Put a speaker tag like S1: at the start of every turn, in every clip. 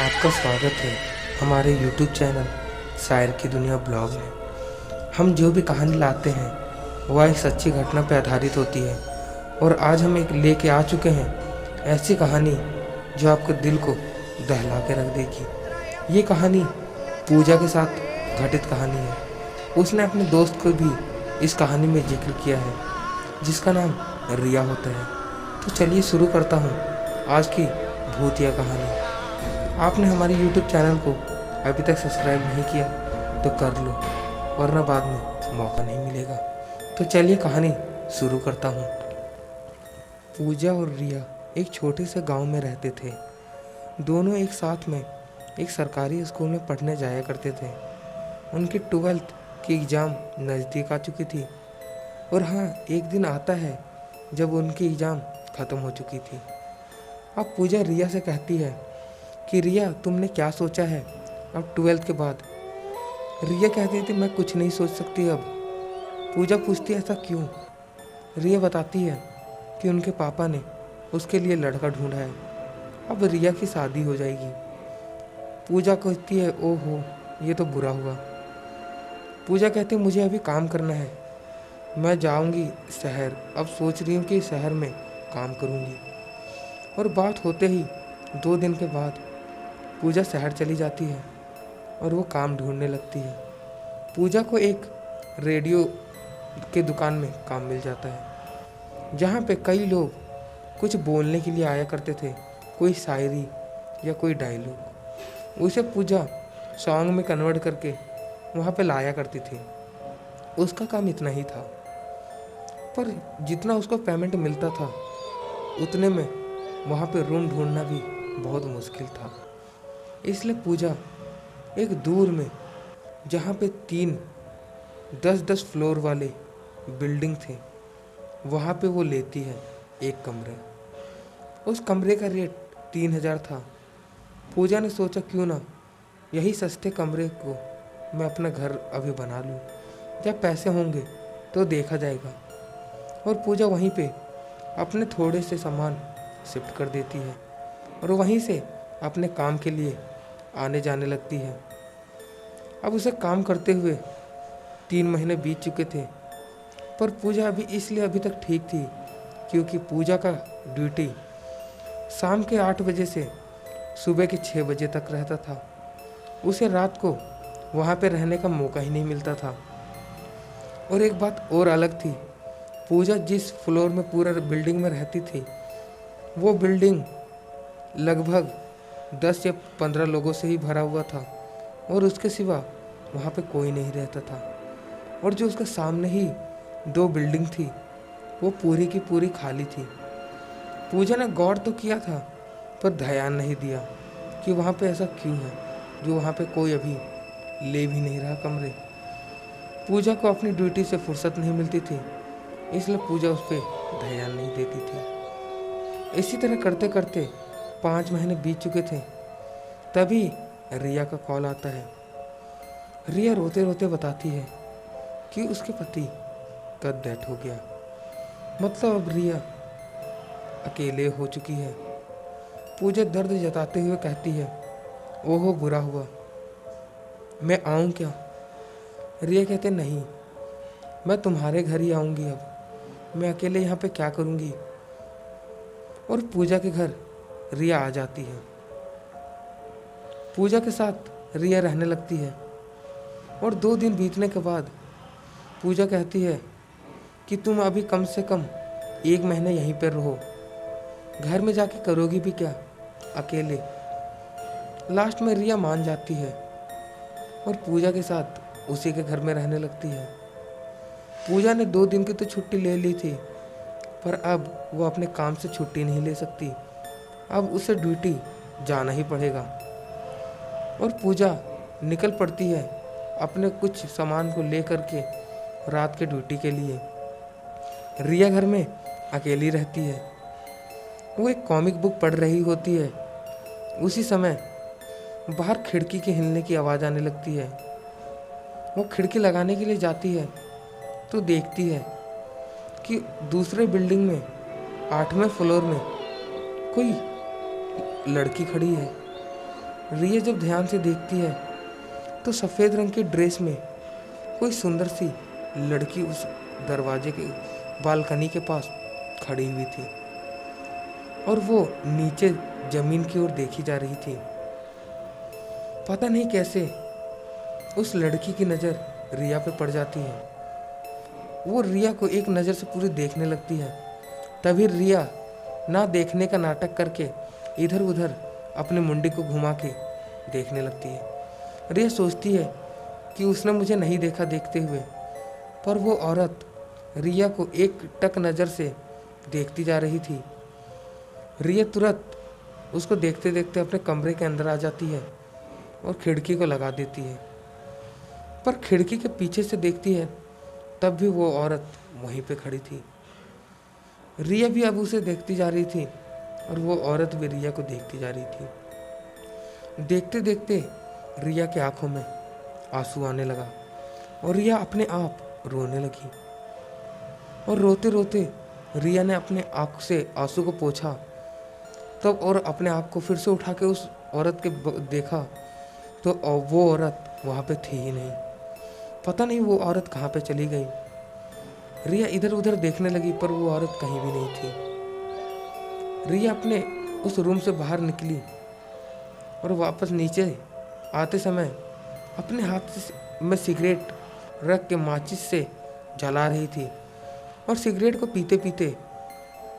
S1: आपका स्वागत है हमारे YouTube चैनल शायर की दुनिया ब्लॉग में। हम जो भी कहानी लाते हैं वह एक सच्ची घटना पर आधारित होती है और आज हम एक लेके आ चुके हैं ऐसी कहानी जो आपके दिल को दहला के रख देगी। ये कहानी पूजा के साथ घटित कहानी है। उसने अपने दोस्त को भी इस कहानी में जिक्र किया है जिसका नाम रिया होता है। तो चलिए शुरू करता हूँ आज की भूतिया कहानी। आपने हमारे YouTube चैनल को अभी तक सब्सक्राइब नहीं किया तो कर लो, वरना बाद में मौका नहीं मिलेगा। तो चलिए कहानी शुरू करता हूँ। पूजा और रिया एक छोटे से गांव में रहते थे। दोनों एक साथ में एक सरकारी स्कूल में पढ़ने जाया करते थे। उनकी 12th की एग्ज़ाम नज़दीक आ चुकी थी और हाँ, एक दिन आता है जब उनकी एग्ज़ाम ख़त्म हो चुकी थी। अब पूजा रिया से कहती है कि रिया, तुमने क्या सोचा है अब 12th के बाद? रिया कहती थी मैं कुछ नहीं सोच सकती अब। पूजा पूछती है ऐसा क्यों? रिया बताती है कि उनके पापा ने उसके लिए लड़का ढूंढा है, अब रिया की शादी हो जाएगी। पूजा कहती है ओहो, ये तो बुरा हुआ। पूजा कहती है मुझे अभी काम करना है, मैं जाऊंगी शहर, अब सोच रही हूँ कि शहर में काम करूँगी। और बात होते ही 2 दिन के बाद पूजा शहर चली जाती है और वो काम ढूंढने लगती है। पूजा को एक रेडियो के दुकान में काम मिल जाता है जहाँ पे कई लोग कुछ बोलने के लिए आया करते थे, कोई शायरी या कोई डायलॉग। उसे पूजा सॉन्ग में कन्वर्ट करके वहाँ पे लाया करती थी। उसका काम इतना ही था, पर जितना उसको पेमेंट मिलता था उतने में वहाँ पे रूम ढूंढना भी बहुत मुश्किल था। इसलिए पूजा एक दूर में, जहाँ पे 3 10-10 फ्लोर वाले बिल्डिंग थे, वहाँ पे वो लेती है एक कमरा। उस कमरे का रेट 3000 था। पूजा ने सोचा क्यों ना यही सस्ते कमरे को मैं अपना घर अभी बना लूँ, जब पैसे होंगे तो देखा जाएगा। और पूजा वहीं पे अपने थोड़े से सामान शिफ्ट कर देती है और वहीं से अपने काम के लिए आने जाने लगती है। अब उसे काम करते हुए 3 महीने बीत चुके थे, पर पूजा इसलिए अभी तक ठीक थी क्योंकि पूजा का ड्यूटी शाम के 8 बजे से सुबह के 6 बजे तक रहता था। उसे रात को वहाँ पे रहने का मौका ही नहीं मिलता था। और एक बात और अलग थी, पूजा जिस फ्लोर में पूरा बिल्डिंग में रहती थी, वो बिल्डिंग लगभग 10 या 15 लोगों से ही भरा हुआ था और उसके सिवा वहाँ पे कोई नहीं रहता था। और जो उसके सामने ही 2 बिल्डिंग थी वो पूरी की पूरी खाली थी। पूजा ने गौर तो किया था पर ध्यान नहीं दिया कि वहाँ पे ऐसा क्यों है जो वहाँ पे कोई अभी ले भी नहीं रहा कमरे। पूजा को अपनी ड्यूटी से फुर्सत नहीं मिलती थी, इसलिए पूजा उस पर ध्यान नहीं देती थी। इसी तरह करते करते 5 महीने बीत चुके थे। तभी रिया का कॉल आता है। रिया रोते रोते बताती है कि उसके पति का डेथ हो गया। मतलब अब रिया अकेले हो चुकी है। पूजा दर्द जताते हुए कहती है ओहो, बुरा हुआ, मैं आऊँ क्या? रिया कहते नहीं, मैं तुम्हारे घर ही आऊँगी, अब मैं अकेले यहाँ पे क्या करूँगी। और पूजा के घर रिया आ जाती है। पूजा के साथ रिया रहने लगती है और 2 दिन बीतने के बाद पूजा कहती है कि तुम अभी कम से कम 1 महीने यहीं पर रहो, घर में जाके करोगी भी क्या अकेले। लास्ट में रिया मान जाती है और पूजा के साथ उसी के घर में रहने लगती है। पूजा ने 2 दिन की तो छुट्टी ले ली थी, पर अब वो अपने काम से छुट्टी नहीं ले सकती। अब उसे ड्यूटी जाना ही पड़ेगा और पूजा निकल पड़ती है अपने कुछ सामान को लेकर के रात के ड्यूटी के लिए। रिया घर में अकेली रहती है। वो एक कॉमिक बुक पढ़ रही होती है। उसी समय बाहर खिड़की के हिलने की आवाज़ आने लगती है। वो खिड़की लगाने के लिए जाती है तो देखती है कि दूसरे बिल्डिंग में 8वें फ्लोर में कोई लड़की खड़ी है। रिया जब ध्यान से देखती है तो सफ़ेद रंग की ड्रेस में कोई सुंदर सी लड़की उस दरवाजे के बालकनी के पास खड़ी हुई थी और वो नीचे जमीन की ओर देखी जा रही थी। पता नहीं कैसे उस लड़की की नज़र रिया पे पड़ जाती है। वो रिया को एक नज़र से पूरी देखने लगती है। तभी रिया ना देखने का नाटक करके इधर उधर अपनी मुंडी को घुमा के देखने लगती है। रिया सोचती है कि उसने मुझे नहीं देखा देखते हुए, पर वो औरत रिया को एक टक नज़र से देखती जा रही थी। रिया तुरंत उसको देखते देखते अपने कमरे के अंदर आ जाती है और खिड़की को लगा देती है, पर खिड़की के पीछे से देखती है तब भी वो औरत वहीं पे खड़ी थी। रिया भी अब उसे देखती जा रही थी और वो औरत भी रिया को देखती जा रही थी। देखते देखते रिया की आंखों में आंसू आने लगा और रिया अपने आप रोने लगी और रोते रोते रिया ने अपने आँख से आंसू को पोंछा तब और अपने आप को फिर से उठा के उस औरत के देखा तो वो औरत वहाँ पे थी ही नहीं। पता नहीं वो औरत कहाँ पे चली गई। रिया इधर उधर देखने लगी पर वो औरत कहीं भी नहीं थी। रिया अपने उस रूम से बाहर निकली और वापस नीचे आते समय अपने हाथ में सिगरेट रख के माचिस से जला रही थी और सिगरेट को पीते पीते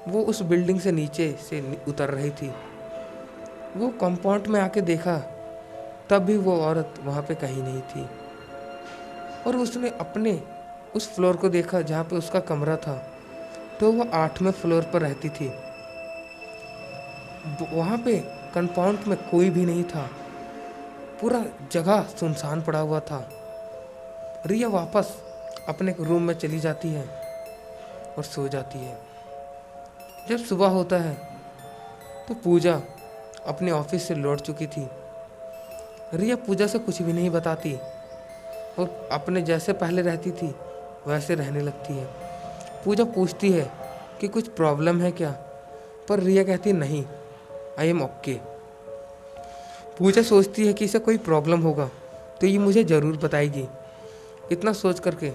S1: वो उस बिल्डिंग से नीचे से उतर रही थी। वो कंपाउंड में आके देखा तब भी वो औरत वहाँ पे कहीं नहीं थी और उसने अपने उस फ्लोर को देखा जहाँ पे उसका कमरा था तो वो 8वें फ्लोर पर रहती थी। वहाँ पे कंपाउंड में कोई भी नहीं था, पूरा जगह सुनसान पड़ा हुआ था। रिया वापस अपने रूम में चली जाती है और सो जाती है। जब सुबह होता है तो पूजा अपने ऑफिस से लौट चुकी थी। रिया पूजा से कुछ भी नहीं बताती और अपने जैसे पहले रहती थी वैसे रहने लगती है। पूजा पूछती है कि कुछ प्रॉब्लम है क्या, पर रिया कहती है नहीं, आई एम ओके। पूजा सोचती है कि इसे कोई प्रॉब्लम होगा तो ये मुझे ज़रूर बताएगी। इतना सोच करके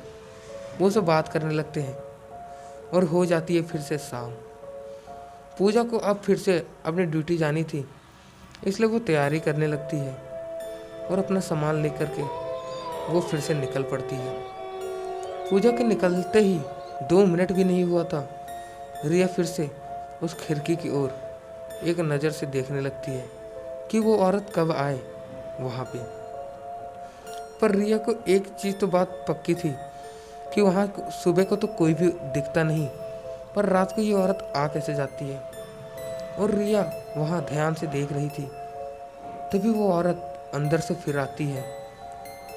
S1: वो सब बात करने लगते हैं और हो जाती है फिर से शाम। पूजा को अब फिर से अपनी ड्यूटी जानी थी, इसलिए वो तैयारी करने लगती है और अपना सामान लेकर के वो फिर से निकल पड़ती है। पूजा के निकलते ही 2 मिनट भी नहीं हुआ था, रिया फिर से उस खिड़की की ओर एक नज़र से देखने लगती है कि वो औरत कब आए वहाँ पे। पर रिया को एक चीज़ तो बात पक्की थी कि वहाँ सुबह को तो कोई भी दिखता नहीं, पर रात को ये औरत आ कैसे जाती है। और रिया वहाँ ध्यान से देख रही थी, तभी वो औरत अंदर से फिर आती है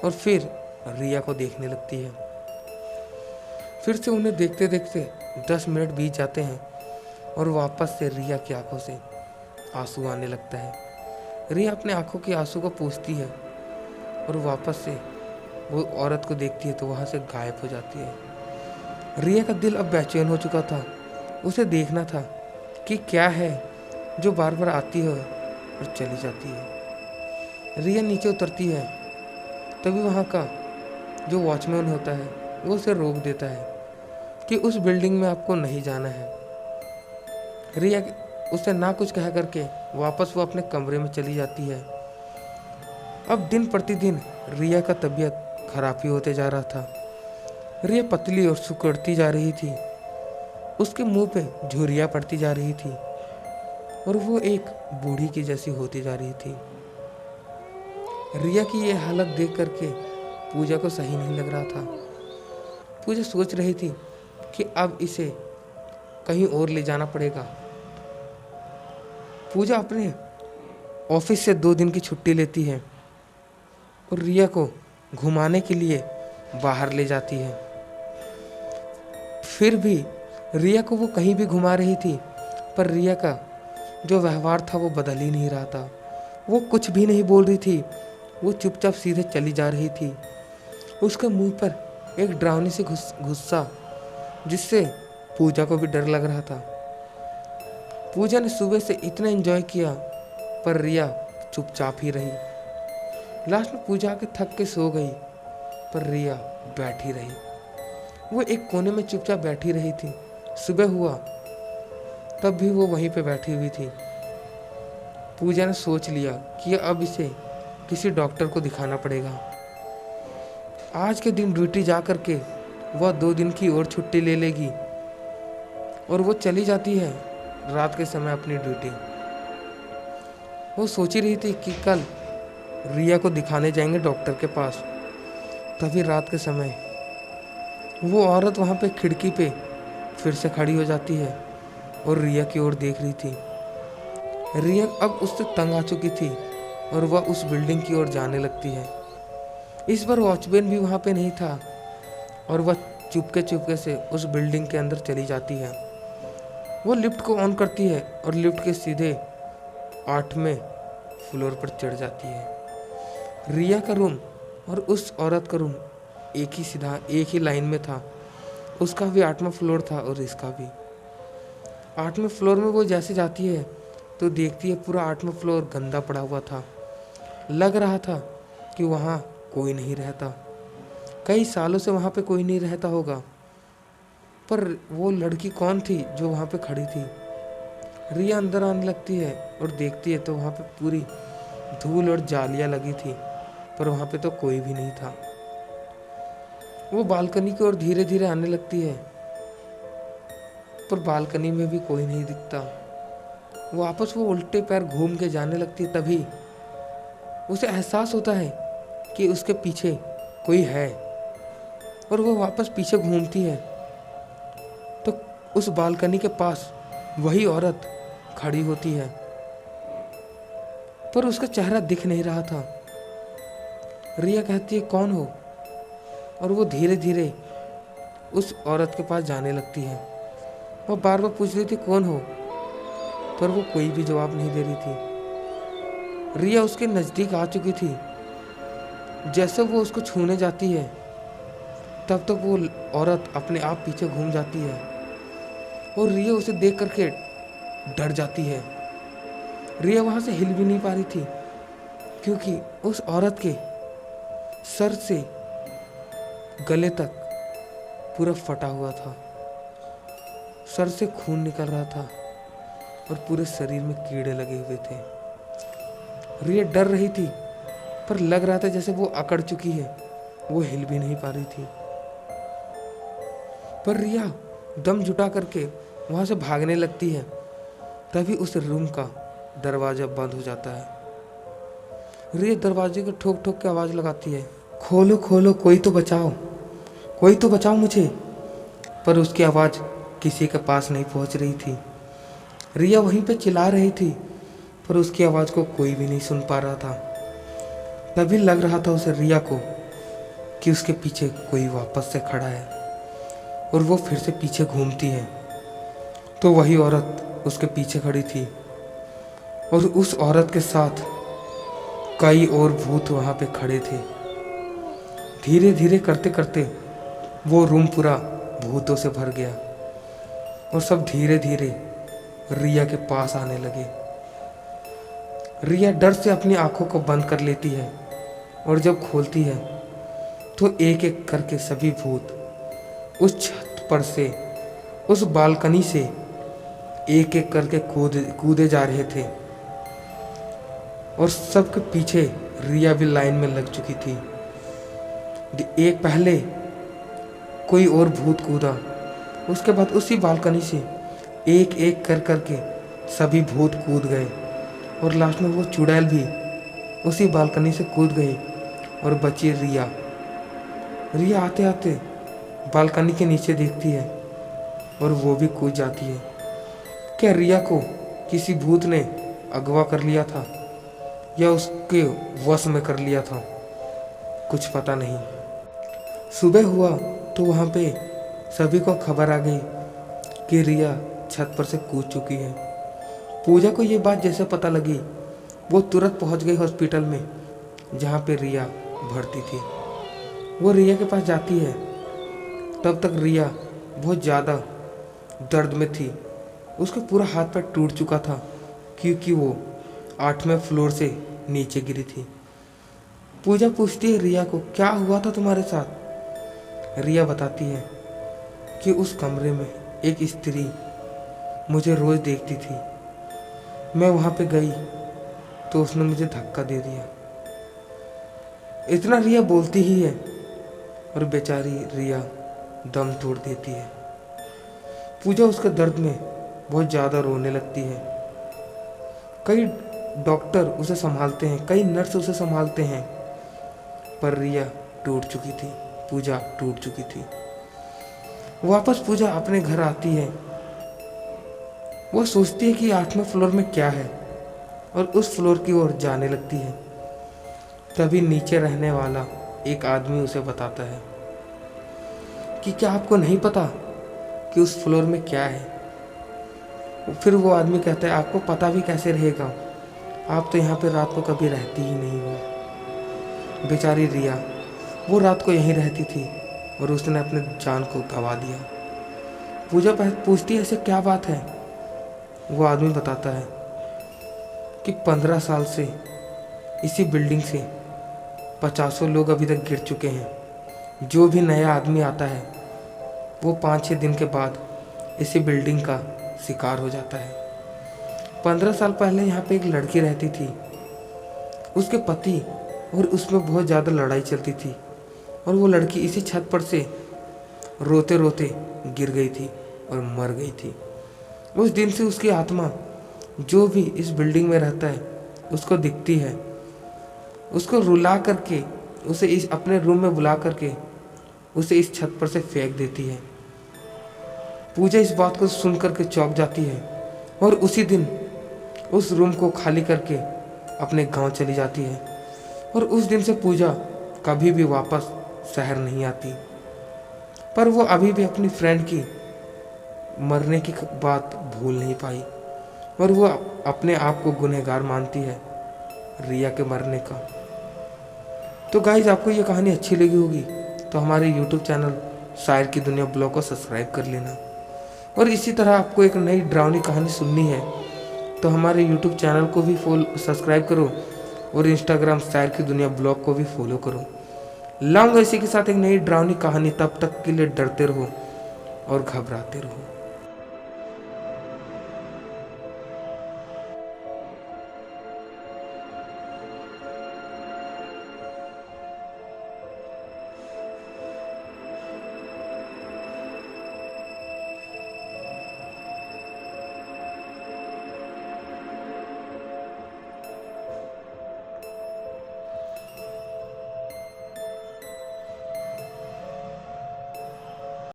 S1: और फिर रिया को देखने लगती है। फिर से उन्हें देखते देखते 10 मिनट बीत जाते हैं और वापस से रिया की आंखों से आंसू आने लगता है। रिया अपने आंखों की आंसू को पोंछती है और वापस से वो औरत को देखती है तो वहाँ से गायब हो जाती है। रिया का दिल अब बेचैन हो चुका था, उसे देखना था कि क्या है जो बार बार आती है और चली जाती है। रिया नीचे उतरती है, तभी वहाँ का जो वॉचमैन होता है वो उसे रोक देता है कि उस बिल्डिंग में आपको नहीं जाना है। रिया उसे ना कुछ कह करके वापस वो अपने कमरे में चली जाती है। अब दिन प्रतिदिन रिया का तबीयत खराब ही होते जा रहा था। रिया पतली और सुकड़ती जा रही थी, उसके मुंह पे झुर्रियाँ पड़ती जा रही थी और वो एक बूढ़ी की जैसी होती जा रही थी। रिया की ये हालत देख करके पूजा को सही नहीं लग रहा था। पूजा सोच रही थी कि अब इसे कहीं और ले जाना पड़ेगा। पूजा अपने ऑफिस से 2 दिन की छुट्टी लेती है और रिया को घुमाने के लिए बाहर ले जाती है। फिर भी रिया को वो कहीं भी घुमा रही थी, पर रिया का जो व्यवहार था वो बदल ही नहीं रहा था। वो कुछ भी नहीं बोल रही थी, वो चुपचाप सीधे चली जा रही थी। उसके मुंह पर एक डरावनी सी गुस्सा, जिससे पूजा को भी डर लग रहा था। पूजा ने सुबह से इतना एंजॉय किया, पर रिया चुपचाप ही रही। लास्ट में पूजा के थक के सो गई, पर रिया बैठी रही। वो एक कोने में चुपचाप बैठी रही थी। सुबह हुआ तब भी वो वहीं पे बैठी हुई थी। पूजा ने सोच लिया कि अब इसे किसी डॉक्टर को दिखाना पड़ेगा। आज के दिन ड्यूटी जा करके वह 2 दिन की और छुट्टी ले लेगी और वो चली जाती है रात के समय अपनी ड्यूटी। वो सोच ही रही थी कि कल रिया को दिखाने जाएंगे डॉक्टर के पास। तभी रात के समय वो औरत वहाँ पे खिड़की पे फिर से खड़ी हो जाती है और रिया की ओर देख रही थी। रिया अब उससे तंग आ चुकी थी और वह उस बिल्डिंग की ओर जाने लगती है। इस बार वॉचमैन भी वहाँ पे नहीं था और वह चुपके से उस बिल्डिंग के अंदर चली जाती है। वो लिफ्ट को ऑन करती है और लिफ्ट के सीधे 8वें फ्लोर पर चढ़ जाती है। रिया का रूम और उस औरत का रूम एक ही लाइन में था। उसका भी 8वां फ्लोर था और इसका भी। 8वें फ्लोर में वो जैसे जाती है तो देखती है पूरा 8वां फ्लोर गंदा पड़ा हुआ था। लग रहा था कि वहाँ कोई नहीं रहता। कई सालों से वहाँ पे कोई नहीं रहता होगा। पर वो लड़की कौन थी जो वहाँ पे खड़ी थी? रिया अंदर आने लगती है और देखती है तो वहाँ पे पूरी धूल और जालियाँ लगी थी, पर वहाँ पे तो कोई भी नहीं था। वो बालकनी की ओर धीरे धीरे आने लगती है, पर बालकनी में भी कोई नहीं दिखता। वापस वो उल्टे पैर घूम के जाने लगती है। तभी उसे एहसास होता है कि उसके पीछे कोई है और वो वापस पीछे घूमती है तो उस बालकनी के पास वही औरत खड़ी होती है, पर उसका चेहरा दिख नहीं रहा था। रिया कहती है कौन हो, और वो धीरे धीरे उस औरत के पास जाने लगती है। वो बार बार पूछ रही थी कौन हो, पर वो कोई भी जवाब नहीं दे रही थी। रिया उसके नज़दीक आ चुकी थी। जैसे वो उसको छूने जाती है तब तक वो औरत अपने आप पीछे घूम जाती है और रिया उसे देख करके डर जाती है। रिया वहाँ से हिल भी नहीं पा रही थी क्योंकि उस औरत के सर से गले तक पूरा फटा हुआ था। सर से खून निकल रहा था और पूरे शरीर में कीड़े लगे हुए थे। रिया डर रही थी, पर लग रहा था जैसे वो अकड़ चुकी है। वो हिल भी नहीं पा रही थी। पर रिया दम जुटा करके वहाँ से भागने लगती है। तभी उस रूम का दरवाज़ा बंद हो जाता है। रिया दरवाजे को ठोक ठोक के आवाज़ लगाती है, खोलो खोलो, कोई तो बचाओ, कोई तो बचाओ मुझे। पर उसकी आवाज़ किसी के पास नहीं पहुँच रही थी। रिया वहीं पे चिल्ला रही थी, पर उसकी आवाज़ को कोई भी नहीं सुन पा रहा था। तभी लग रहा था उसे रिया को कि उसके पीछे कोई वापस से खड़ा है और वो फिर से पीछे घूमती है तो वही औरत उसके पीछे खड़ी थी और उस औरत के साथ कई और भूत वहाँ पे खड़े थे। धीरे धीरे करते करते वो रूम पूरा भूतों से भर गया और सब धीरे धीरे रिया के पास आने लगे। रिया डर से अपनी आंखों को बंद कर लेती है और जब खोलती है तो एक एक करके सभी भूत उस छत पर से, उस बालकनी से एक एक करके कूदे जा रहे थे और सबके पीछे रिया भी लाइन में लग चुकी थी। एक पहले कोई और भूत कूदा, उसके बाद उसी बालकनी से एक एक कर करके सभी भूत कूद गए और लास्ट में वो चुड़ैल भी उसी बालकनी से कूद गई और बची रिया। रिया आते आते बालकनी के नीचे देखती है और वो भी कूद जाती है। क्या रिया को किसी भूत ने अगवा कर लिया था या उसके वश में कर लिया था, कुछ पता नहीं। सुबह हुआ तो वहाँ पे सभी को खबर आ गई कि रिया छत पर से कूद चुकी है। पूजा को ये बात जैसे पता लगी वो तुरंत पहुँच गई हॉस्पिटल में जहाँ पे रिया भर्ती थी। वो रिया के पास जाती है। तब तक रिया बहुत ज़्यादा दर्द में थी। उसका पूरा हाथ पैर टूट चुका था क्योंकि वो 8वें फ्लोर से नीचे गिरी थी। पूजा पूछती है रिया को, क्या हुआ था तुम्हारे साथ? रिया बताती है कि उस कमरे में एक स्त्री मुझे रोज देखती थी। मैं वहाँ पे गई तो उसने मुझे धक्का दे दिया। इतना रिया बोलती ही है और बेचारी रिया दम तोड़ देती है। पूजा उसके दर्द में बहुत ज़्यादा रोने लगती है। कई डॉक्टर उसे संभालते हैं, कई नर्स उसे संभालते हैं, पर रिया टूट चुकी थी, पूजा टूट चुकी थी। वापस पूजा अपने घर आती है। वो सोचती है कि 8वें फ्लोर में क्या है और उस फ्लोर की ओर जाने लगती है। तभी नीचे रहने वाला एक आदमी उसे बताता है कि क्या आपको नहीं पता कि उस फ्लोर में क्या है? फिर वो आदमी कहता है, आपको पता भी कैसे रहेगा, आप तो यहाँ पे रात को कभी रहती ही नहीं हो। बेचारी रिया वो रात को यहीं रहती थी और उसने अपने जान को गंवा दिया। पूजा पूछती है, ऐसे क्या बात है? वो आदमी बताता है कि 15 साल से इसी बिल्डिंग से 50 लोग अभी तक गिर चुके हैं। जो भी नया आदमी आता है वो 5-6 दिन के बाद इसी बिल्डिंग का शिकार हो जाता है। 15 साल पहले यहाँ पे एक लड़की रहती थी, उसके पति और उसमें बहुत ज़्यादा लड़ाई चलती थी और वो लड़की इसी छत पर से रोते रोते गिर गई थी और मर गई थी। उस दिन से उसकी आत्मा जो भी इस बिल्डिंग में रहता है उसको दिखती है, उसको रुला करके उसे इस अपने रूम में बुला करके उसे इस छत पर से फेंक देती है। पूजा इस बात को सुन करके चौंक जाती है और उसी दिन उस रूम को खाली करके अपने गांव चली जाती है और उस दिन से पूजा कभी भी वापस शहर नहीं आती। पर वो अभी भी अपनी फ्रेंड की मरने की बात भूल नहीं पाई और वो अपने आप को गुनहगार मानती है रिया के मरने का। तो गाइज, आपको ये कहानी अच्छी लगी होगी तो हमारे यूट्यूब चैनल शायर की दुनिया ब्लॉग को सब्सक्राइब कर लेना। और इसी तरह आपको एक नई डरावनी कहानी सुननी है तो हमारे यूट्यूब चैनल को भी सब्सक्राइब करो और इंस्टाग्राम शायर की दुनिया ब्लॉग को भी फॉलो करो। लाऊंगा इसी के साथ एक नई डरावनी कहानी। तब तक के लिए डरते रहो और घबराते रहो।